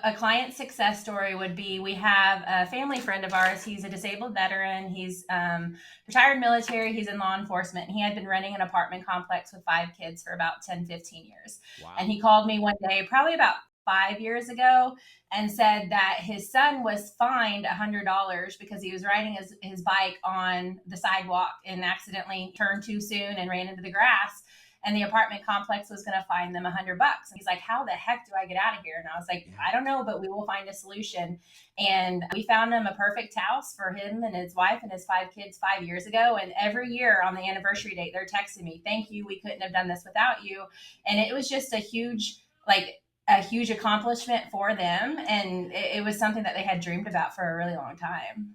a client success story would be, we have a family friend of ours. He's a disabled veteran. He's retired military. He's in law enforcement. He had been renting an apartment complex with 5 kids for about 10, 15 years. And Wow. he called me one day, probably about 5 years ago, and said that his son was fined $100 because he was riding his bike on the sidewalk and accidentally turned too soon and ran into the grass, and the apartment complex was going to fine them $100. And he's like, how the heck do I get out of here? And I was like, Yeah. I don't know, but we will find a solution. And we found him a perfect house for him and his wife and his 5 kids 5 years ago. And every year on the anniversary date, they're texting me, thank you, we couldn't have done this without you. And it was just a huge accomplishment for them, and it was something that they had dreamed about for a really long time.